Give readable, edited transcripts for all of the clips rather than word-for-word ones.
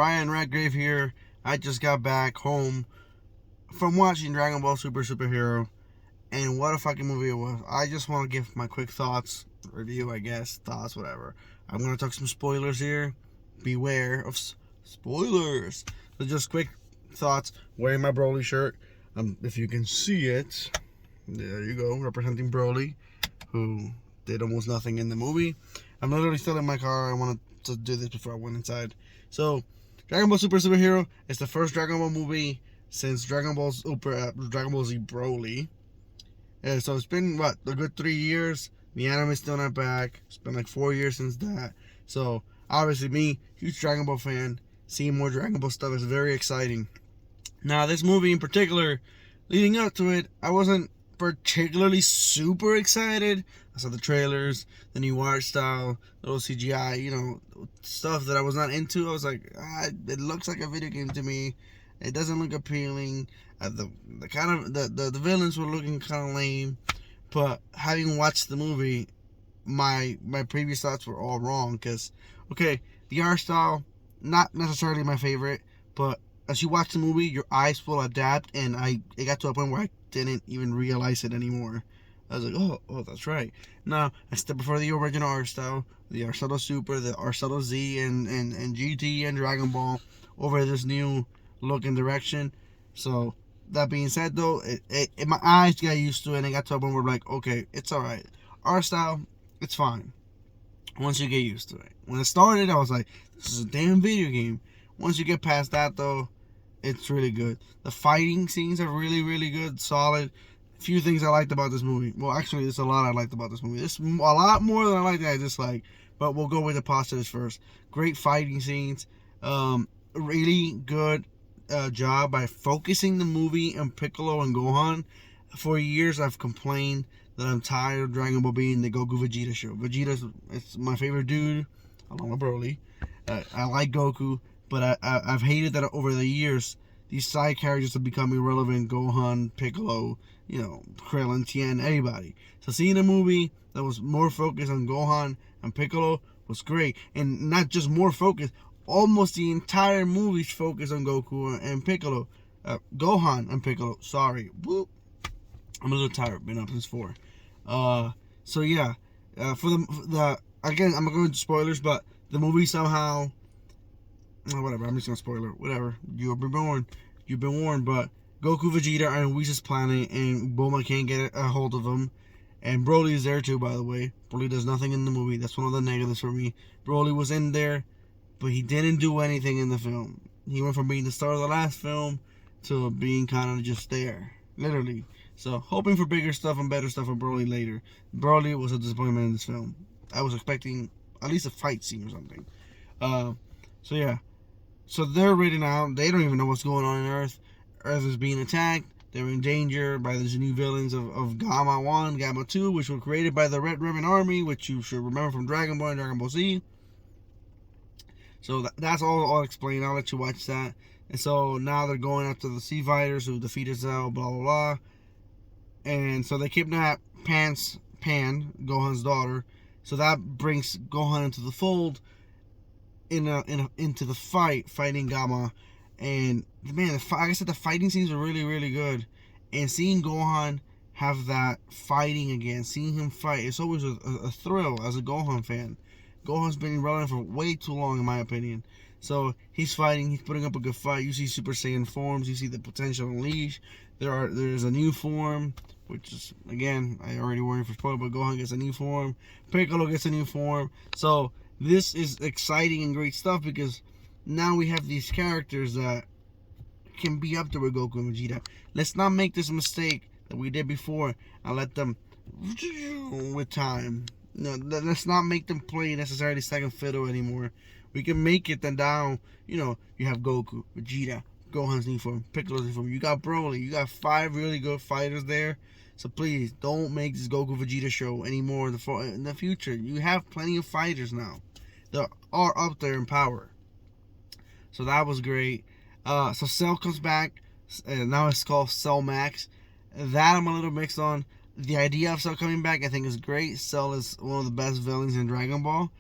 Ryan Redgrave here. I just got back home from watching Dragon Ball SuperHero, and what a fucking movie it was. I just want to give my quick thoughts, review, I guess, thoughts, whatever. I'm going to talk some spoilers here. Beware of spoilers. So just quick thoughts. Wearing my Broly shirt. If you can see it, there you go, representing Broly, who did almost nothing in the movie. I'm literally still in my car. I wanted to do this before I went inside. So, Dragon Ball SuperHero is the first Dragon Ball movie since Dragon Ball Z Broly. So it's been, a good 3 years. The anime's still not back. It's been like 4 years since that. So, obviously me, huge Dragon Ball fan. Seeing more Dragon Ball stuff is very exciting. Now, this movie in particular, leading up to it, I wasn't particularly super excited. I saw the trailers, the new art style, little CGI, stuff that I was not into. I was like, it looks like a video game to me. It doesn't look appealing. The villains were looking kind of lame. But having watched the movie, my previous thoughts were all wrong. Because, the art style, not necessarily my favorite, but as you watch the movie, your eyes will adapt, and it got to a point where I didn't even realize it anymore. I was like, oh, that's right. Now, I still prefer the original art style, the art style of Super, the art style of Z, and GT and Dragon Ball over this new look and direction. So, that being said, though, my eyes got used to it, and it got to a point where like, okay, it's alright. Art style, it's fine. Once you get used to it. When it started, I was like, this is a damn video game. Once you get past that, though, it's really good. The fighting scenes are really, really good, solid. A few things I liked about this movie. Well, actually, there's a lot I liked about this movie. There's a lot more than I liked that I dislike. But we'll go with the positives first. Great fighting scenes. Really good job by focusing the movie on Piccolo and Gohan. For years, I've complained that I'm tired of Dragon Ball being the Goku Vegeta show. It's my favorite dude, along with Broly. I like Goku, but I've hated that over the years. These side characters have become irrelevant. Gohan, Piccolo, Krillin, Tien, everybody. So seeing a movie that was more focused on Gohan and Piccolo was great. And not just more focused, almost the entire movie's focused on Goku and Piccolo. Gohan and Piccolo, sorry. Whoop. I'm a little tired, been up since 4. So yeah, for the again, I'm not going into spoilers, but the movie somehow, whatever, I'm just gonna spoil it, whatever, you've been warned, but Goku, Vegeta are on Whis' planet, and Bulma can't get a hold of them, and Broly is there too, by the way. Broly does nothing in the movie, that's one of the negatives for me. Broly was in there, but he didn't do anything in the film. He went from being the star of the last film to being kind of just there, literally. So, hoping for bigger stuff and better stuff for Broly later. Broly was a disappointment in this film. I was expecting at least a fight scene or something. So yeah. So they're written out. They don't even know what's going on Earth. Earth is being attacked. They're in danger by these new villains of Gamma 1, Gamma 2, which were created by the Red Ribbon Army, which you should remember from Dragon Ball and Dragon Ball Z. So that's all I'll explain. I'll let you watch that. And so now they're going after the Sea Fighters who defeated Cell, blah, blah, blah. And so they kidnap Pan, Gohan's daughter. So that brings Gohan into the fold, into the fighting Gamma. And man, like I said, the fighting scenes are really, really good. And seeing Gohan have that fighting again, seeing him fight, it's always a thrill as a Gohan fan. Gohan's been relevant for way too long, in my opinion. So he's fighting, he's putting up a good fight. You see Super Saiyan forms, you see the potential unleash. There's a new form, which is, again, I already warned for spoiler, but Gohan gets a new form. Piccolo gets a new form. So this is exciting and great stuff because now we have these characters that can be up there with Goku and Vegeta. Let's not make this mistake that we did before and let them with time. No, let's not make them play necessarily second fiddle anymore. We can make it then down. You have Goku, Vegeta, Gohan's new form, Piccolo's new form. You got Broly. You got 5 really good fighters there. So please don't make this Goku Vegeta show anymore in the future. You have plenty of fighters now that are up there in power. So that was great. So Cell comes back. Now it's called Cell Max. That I'm a little mixed on. The idea of Cell coming back, I think, is great. Cell is one of the best villains in Dragon Ball.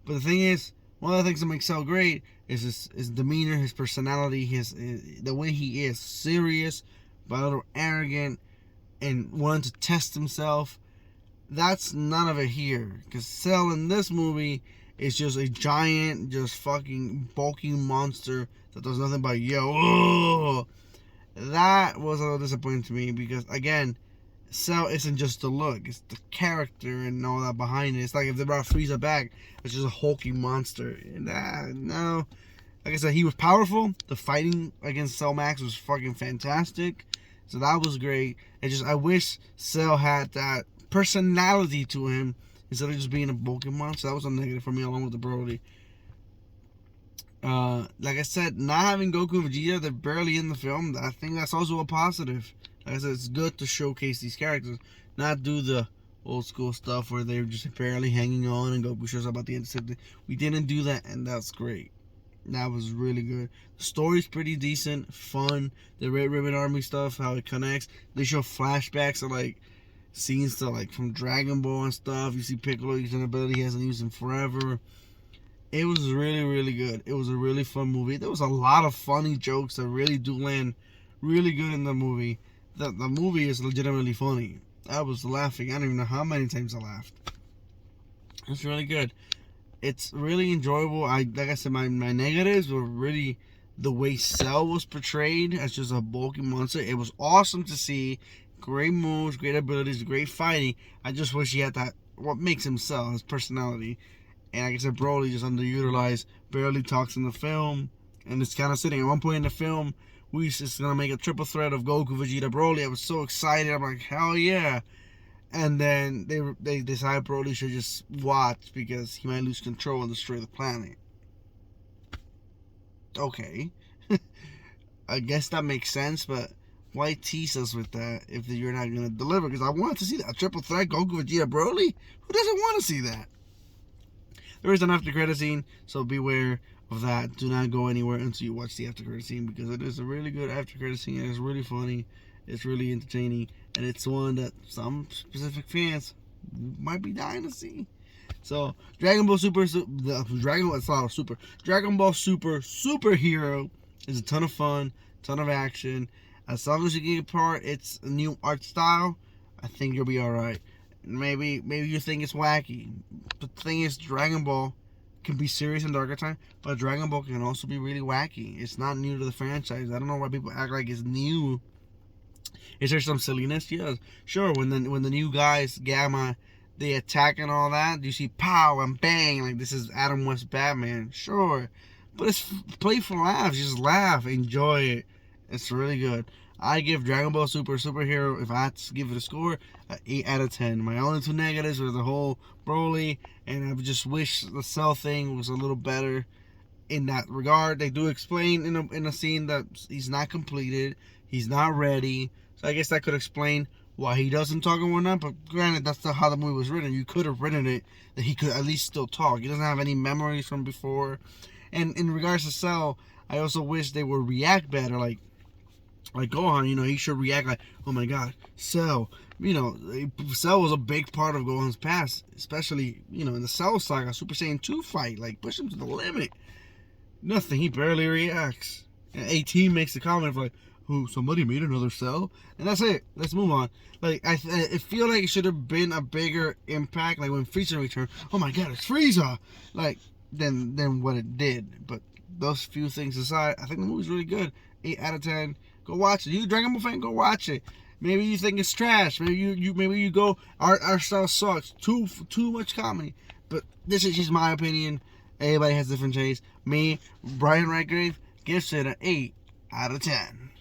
But the thing is, one of the things that makes Cell great his demeanor, his personality, the way he is, serious but a little arrogant and wanting to test himself. That's none of it here. Because Cell in this movie is just a giant, just fucking bulky monster that does nothing but yo. Ugh. That was a little disappointing to me because, again, Cell isn't just the look, it's the character and all that behind it. It's like if they brought Frieza back, it's just a hulky monster. And no. Like I said, he was powerful. The fighting against Cell Max was fucking fantastic. So that was great. I wish Cell had that personality to him instead of just being a bulky monster. That was a negative for me along with the Broly. Like I said, not having Goku and Vegeta, they're barely in the film. I think that's also a positive. Like I said, it's good to showcase these characters, not do the old school stuff where they're just barely hanging on and Goku shows up at the end of something. We didn't do that, and that's great. That was really good. The story's pretty decent, fun. The Red Ribbon Army stuff, how it connects. They show flashbacks of like scenes to like from Dragon Ball and stuff. You see Piccolo using an ability he hasn't used in forever. It was really, really good. It was a really fun movie. There was a lot of funny jokes that really do land really good in the movie. The movie is legitimately funny. I was laughing. I don't even know how many times I laughed. It's really good. It's really enjoyable. Like I said, my negatives were really the way Cell was portrayed as just a bulky monster. It was awesome to see. Great moves, great abilities, great fighting. I just wish he had that, what makes him Cell, his personality. And like I said, Broly just underutilized, barely talks in the film. And it's kind of sitting. At one point in the film, we just going to make a triple threat of Goku, Vegeta, Broly. I was so excited. I'm like, hell yeah. And then they decided Broly should just watch because he might lose control and destroy the planet. Okay. I guess that makes sense, but why tease us with that if you're not going to deliver? Because I wanted to see that. A triple threat, Goku, Vegeta, Broly? Who doesn't want to see that? There is an after credit scene, so beware of that. Do not go anywhere until you watch the after credit scene because it is a really good after credit scene. It's really funny. It's really entertaining, and it's one that some specific fans might be dying to see. So, Dragon Ball Super SuperHero is a ton of fun, ton of action. As long as you get part, it's a new art style. I think you'll be all right. Maybe you think it's wacky, but the thing is, Dragon Ball can be serious and dark at times, but Dragon Ball can also be really wacky. It's not new to the franchise. I don't know why people act like it's new. Is there some silliness? Yes. Sure, when the new guys, Gamma, they attack and all that, you see pow and bang, like this is Adam West Batman. Sure. But it's playful laughs. You just laugh, enjoy it. It's really good. I give Dragon Ball SuperHero, if I had to give it a score, an 8 out of 10. My only two negatives were the whole Broly, and I just wish the Cell thing was a little better in that regard. They do explain in a scene that he's not completed, he's not ready. So I guess that could explain why he doesn't talk and whatnot. But granted, that's not how the movie was written. You could have written it that he could at least still talk. He doesn't have any memories from before. And in regards to Cell, I also wish they would react better. Like Gohan, he should react like, oh my god, Cell. Cell was a big part of Gohan's past, especially, in the Cell Saga, Super Saiyan 2 fight. Like, push him to the limit. Nothing, he barely reacts. And 18 makes the comment like, oh, somebody made another Cell? And that's it. Let's move on. Like, I feel like it should have been a bigger impact. Like, when Frieza returned, oh my god, it's Frieza! Like, than what it did. But those few things aside, I think the movie's really good. 8 out of 10. Go watch it. You Dragon Ball fan, go watch it. Maybe you think it's trash. Maybe you go, our style sucks. Too much comedy. But this is just my opinion. Everybody has different tastes. Me, Brian Redgrave, gives it an 8 out of 10.